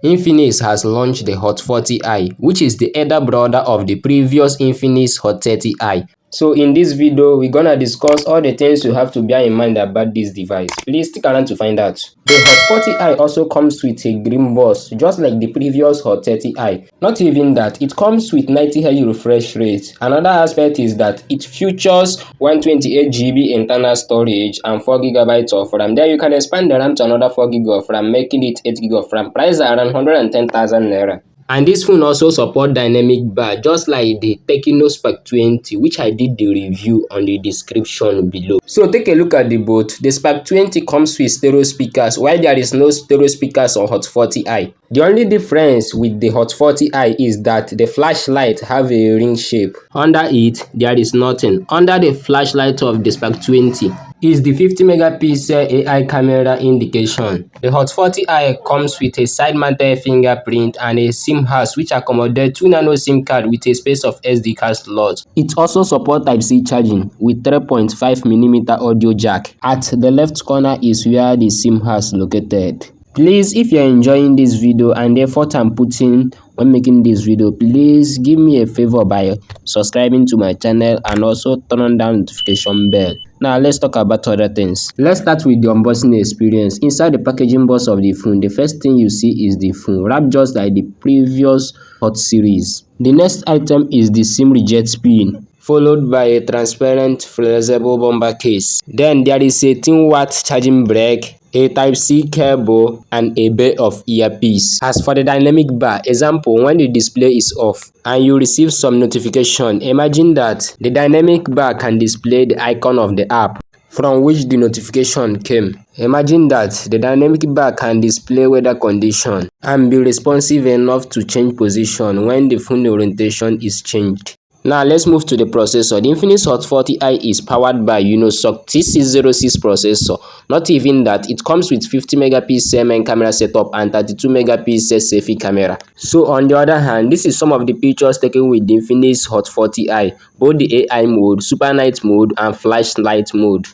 Infinix has launched the Hot 40i, which is the elder brother of the previous Infinix Hot 30i. So in this video, we're gonna discuss all the things you have to bear in mind about this device. Please stick around to find out. The Hot 40i also comes with a green bus, just like the previous Hot 30i. Not even that, it comes with 90Hz refresh rate. Another aspect is that it features 128GB internal storage and 4GB of RAM. Then you can expand the RAM to another 4GB of RAM, making it 8GB of RAM. Price around 110,000 naira. And this phone also supports dynamic bar, just like the Tecno Spark 20, which I did the review on the description below. So take a look at the both. The Spark 20 comes with stereo speakers, while there is no stereo speakers on Hot 40i. The only difference with the Hot 40i is that the flashlight have a ring shape. Under it, there is nothing. Under the flashlight of the Spark 20 is the 50 megapixel AI camera indication. The Hot 40i comes with a side-mounted fingerprint and a SIM house which accommodates 2 nano SIM card with a space of SD card slot. It also supports Type-C charging with 3.5mm audio jack. At the left corner is where the SIM house located. Please, if you're enjoying this video and the effort I'm putting when making this video, please give me a favor by subscribing to my channel and also turn on the notification bell. Now let's talk about other things. Let's start with the unboxing experience. Inside the packaging box of the phone, the first thing you see is the phone, wrapped just like the previous Hot series. The next item is the SIM reject pin, followed by a transparent flexible bumper case. Then there is a 10-watt charging brick, a Type-C cable, and a pair of earpiece. As for the dynamic bar, example, when the display is off and you receive some notification, imagine that the dynamic bar can display the icon of the app from which the notification came. Imagine that the dynamic bar can display weather condition and be responsive enough to change position when the phone orientation is changed. Now let's move to the processor. The Infinix Hot 40i is powered by Unisoc T606 processor. Not even that, it comes with 50 megapixel main camera setup and 32 megapixel selfie camera. So on the other hand, this is some of the pictures taken with the Infinix Hot 40i, both the AI mode, super night mode, and flashlight mode.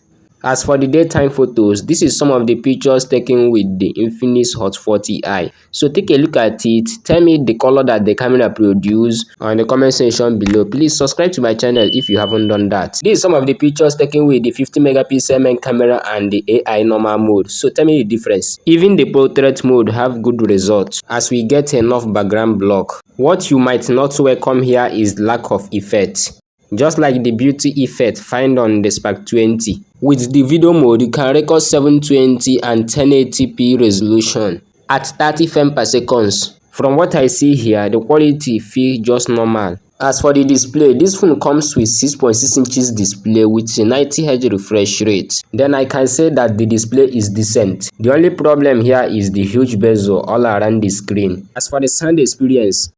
As for the daytime photos, this is some of the pictures taken with the Infinix Hot 40i. So take a look at it, tell me the color that the camera produce on the comment section below. Please subscribe to my channel if you haven't done that. This is some of the pictures taken with the 50 megapixel main camera and the AI normal mode. So tell me the difference. Even the portrait mode have good results as we get enough background block. What you might not welcome here is lack of effect, just like the beauty effect found on the Spark 20. With the video mode, you can record 720 and 1080p resolution at 30 frames per second. From what I see here, the quality feels just normal. As for the display, this phone comes with 6.6 inches display with a 90Hz refresh rate. Then I can say that the display is decent. The only problem here is the huge bezel all around the screen. As for the sound experience,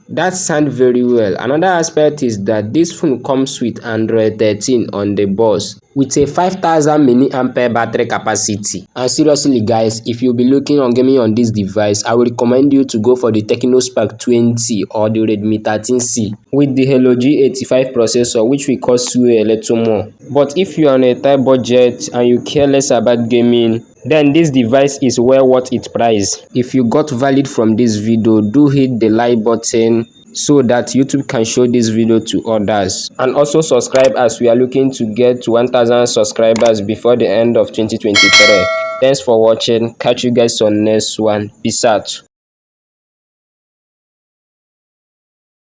that sounds very well. Another aspect is that this phone comes with Android 13 on the box with a 5000 mAh battery capacity. And seriously guys, if you'll be looking on gaming on this device, I would recommend you to go for the Tecno Spark 20 or the Redmi 13C with the Helio G85 processor, which will cost you a little more. But if you are on a tight budget and you care less about gaming, then this device is well worth its price. If you got value from this video, do hit the like button so that YouTube can show this video to others, and also subscribe as we are looking to get to 1000 subscribers before the end of 2023. Thanks for watching. Catch you guys on next one. Peace out.